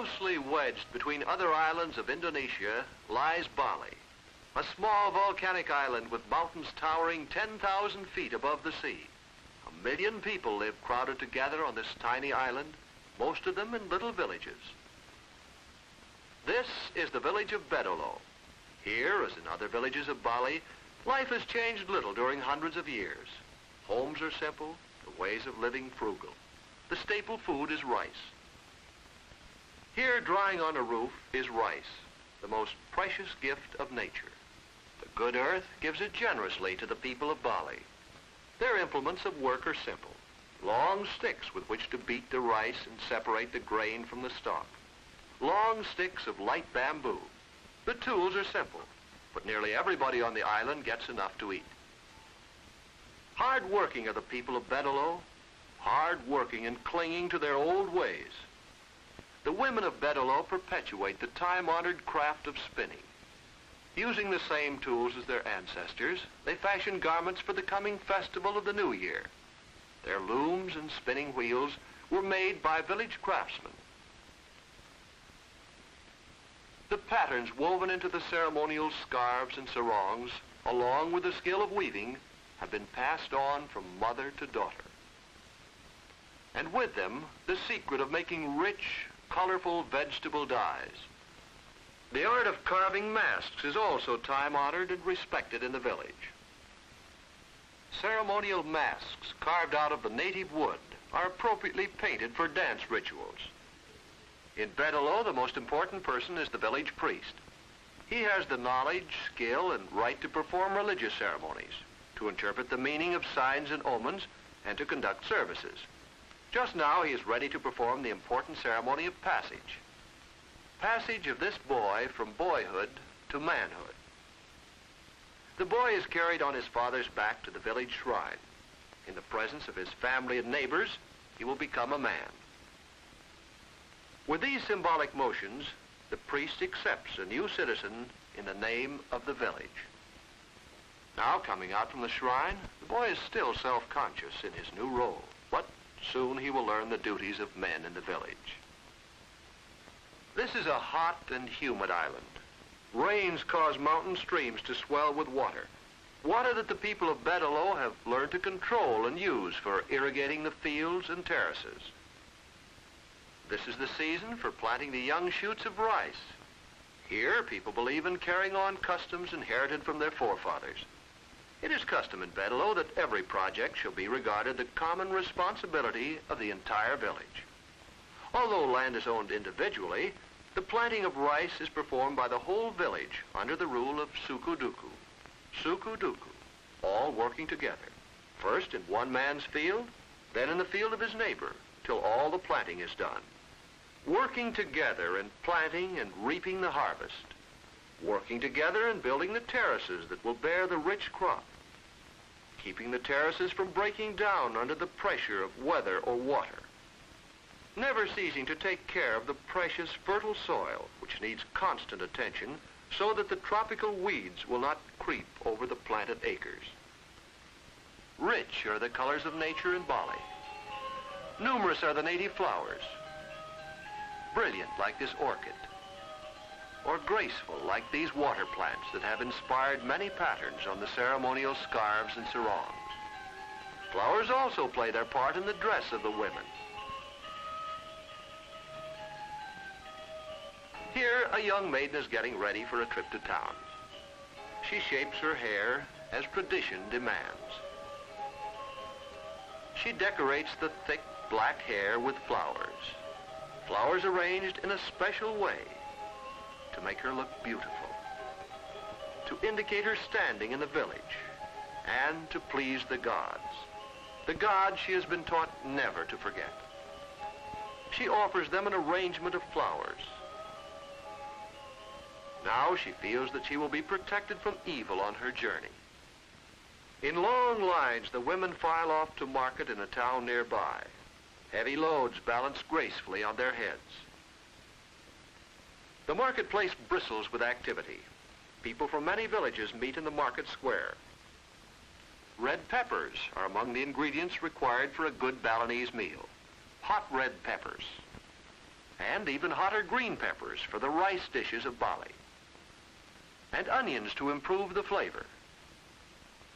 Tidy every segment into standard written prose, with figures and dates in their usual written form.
Closely wedged between other islands of Indonesia lies Bali, a small volcanic island with mountains towering 10,000 feet above the sea. 1 million people live crowded together on this tiny island, most of them in little villages. This is the village of Bedolo. Here, as in other villages of Bali, life has changed little during hundreds of years. Homes are simple, the ways of living frugal. The staple food is rice. Here, drying on a roof, is rice, the most precious gift of nature. The good earth gives it generously to the people of Bali. Their implements of work are simple. Long sticks with which to beat the rice and separate the grain from the stalk. Long sticks of light bamboo. The tools are simple, but nearly everybody on the island gets enough to eat. Hard working are the people of Bedolo, hard working and clinging to their old ways. The women of Bedolo perpetuate the time-honored craft of spinning. Using the same tools as their ancestors, they fashion garments for the coming festival of the New Year. Their looms and spinning wheels were made by village craftsmen. The patterns woven into the ceremonial scarves and sarongs, along with the skill of weaving, have been passed on from mother to daughter. And with them, the secret of making rich, colorful vegetable dyes. The art of carving masks is also time-honored and respected in the village. Ceremonial masks carved out of the native wood are appropriately painted for dance rituals. In Bedolo, the most important person is the village priest. He has the knowledge, skill, and right to perform religious ceremonies, to interpret the meaning of signs and omens, and to conduct services. Just now, he is ready to perform the important ceremony of passage. Passage of this boy from boyhood to manhood. The boy is carried on his father's back to the village shrine. In the presence of his family and neighbors, he will become a man. With these symbolic motions, the priest accepts a new citizen in the name of the village. Now, coming out from the shrine, the boy is still self-conscious in his new role, but soon he will learn the duties of men in the village. This is a hot and humid island. Rains cause mountain streams to swell with water. Water that the people of Bedolo have learned to control and use for irrigating the fields and terraces. This is the season for planting the young shoots of rice. Here, people believe in carrying on customs inherited from their forefathers. It is custom in Bedolo that every project shall be regarded the common responsibility of the entire village. Although land is owned individually, the planting of rice is performed by the whole village under the rule of suku-duku. Suku-duku, all working together, first in one man's field, then in the field of his neighbor, till all the planting is done. Working together in planting and reaping the harvest. Working together in building the terraces that will bear the rich crop. Keeping the terraces from breaking down under the pressure of weather or water. Never ceasing to take care of the precious fertile soil, which needs constant attention so that the tropical weeds will not creep over the planted acres. Rich are the colors of nature in Bali. Numerous are the native flowers. Brilliant like this orchid, or graceful like these water plants that have inspired many patterns on the ceremonial scarves and sarongs. Flowers also play their part in the dress of the women. Here, a young maiden is getting ready for a trip to town. She shapes her hair as tradition demands. She decorates the thick black hair with flowers. Flowers arranged in a special way to make her look beautiful, to indicate her standing in the village, and to please the gods she has been taught never to forget. She offers them an arrangement of flowers. Now she feels that she will be protected from evil on her journey. In long lines, the women file off to market in a town nearby. Heavy loads balance gracefully on their heads. The marketplace bristles with activity. People from many villages meet in the market square. Red peppers are among the ingredients required for a good Balinese meal. Hot red peppers. and even hotter green peppers for the rice dishes of Bali, and onions to improve the flavor.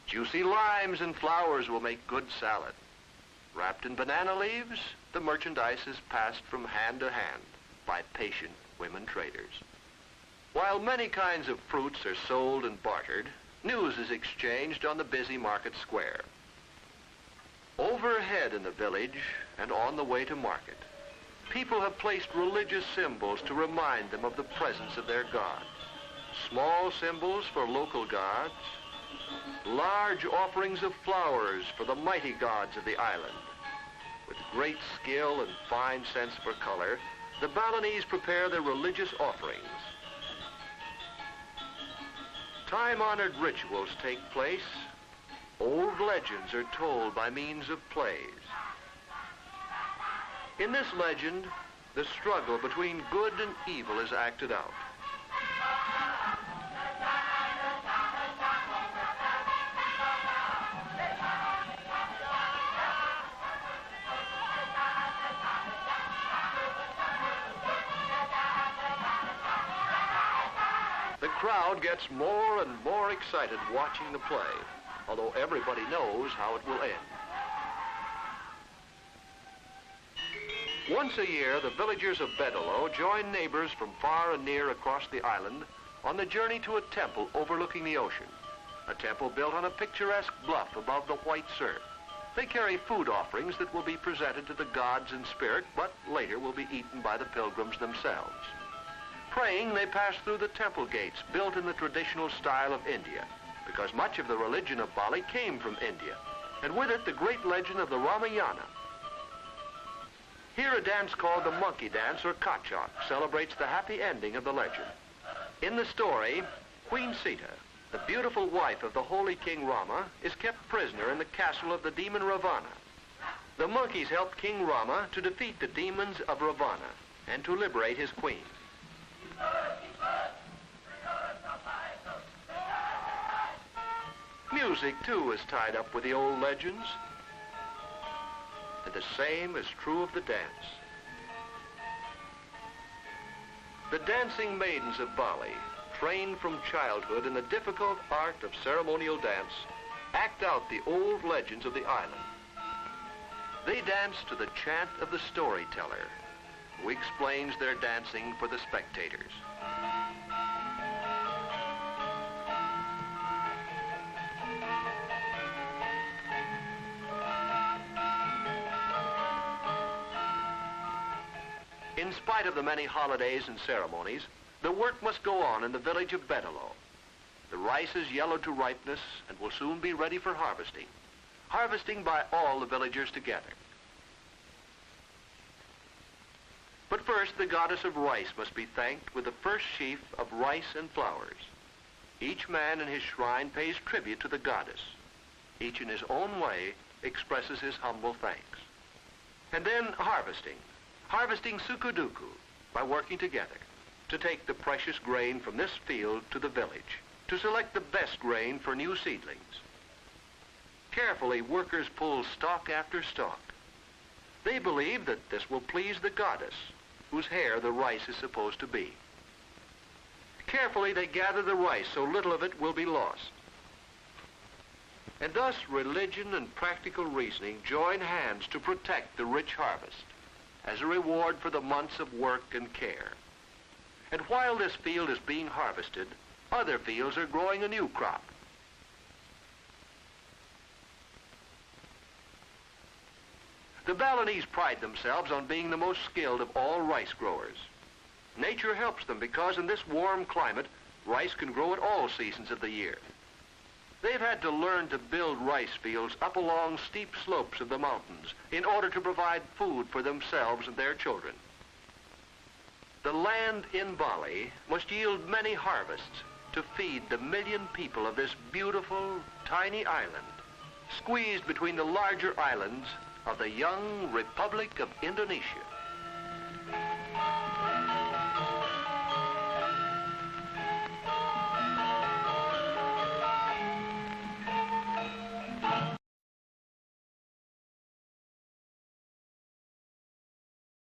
Juicy limes and flowers will make good salad. Wrapped in banana leaves, the merchandise is passed from hand to hand by patient women traders. While many kinds of fruits are sold and bartered, news is exchanged on the busy market square. Overhead in the village and on the way to market, people have placed religious symbols to remind them of the presence of their gods. Small symbols for local gods, large offerings of flowers for the mighty gods of the island. With great skill and fine sense for color, the Balinese prepare their religious offerings. Time-honored rituals take place. Old legends are told by means of plays. In this legend, the struggle between good and evil is acted out. The crowd gets more and more excited watching the play, although everybody knows how it will end. Once a year, the villagers of Bedalo join neighbors from far and near across the island on the journey to a temple overlooking the ocean, a temple built on a picturesque bluff above the white surf. They carry food offerings that will be presented to the gods in spirit, but later will be eaten by the pilgrims themselves. Praying, they pass through the temple gates built in the traditional style of India, because much of the religion of Bali came from India, and with it the great legend of the Ramayana. Here a dance called the monkey dance or Kachak celebrates the happy ending of the legend. In the story, Queen Sita, the beautiful wife of the holy King Rama, is kept prisoner in the castle of the demon Ravana. The monkeys helped King Rama to defeat the demons of Ravana and to liberate his queen. Music, too, is tied up with the old legends. And the same is true of the dance. The dancing maidens of Bali, trained from childhood in the difficult art of ceremonial dance, act out the old legends of the island. They dance to the chant of the storyteller, who explains their dancing for the spectators. In spite of the many holidays and ceremonies, the work must go on in the village of Bedalo. The rice is yellowed to ripeness and will soon be ready for harvesting. Harvesting by all the villagers together. But first, the goddess of rice must be thanked with the first sheaf of rice and flowers. Each man in his shrine pays tribute to the goddess. Each in his own way expresses his humble thanks. And then harvesting. Harvesting sukuduku by working together to take the precious grain from this field to the village, to select the best grain for new seedlings. Carefully, workers pull stalk after stalk. They believe that this will please the goddess, whose hair the rice is supposed to be. Carefully, they gather the rice so little of it will be lost. And thus, religion and practical reasoning join hands to protect the rich harvest as a reward for the months of work and care. And while this field is being harvested, other fields are growing a new crop. The Balinese pride themselves on being the most skilled of all rice growers. Nature helps them because in this warm climate, rice can grow at all seasons of the year. They've had to learn to build rice fields up along steep slopes of the mountains in order to provide food for themselves and their children. The land in Bali must yield many harvests to feed the 1 million people of this beautiful, tiny island, squeezed between the larger islands of the young Republic of Indonesia.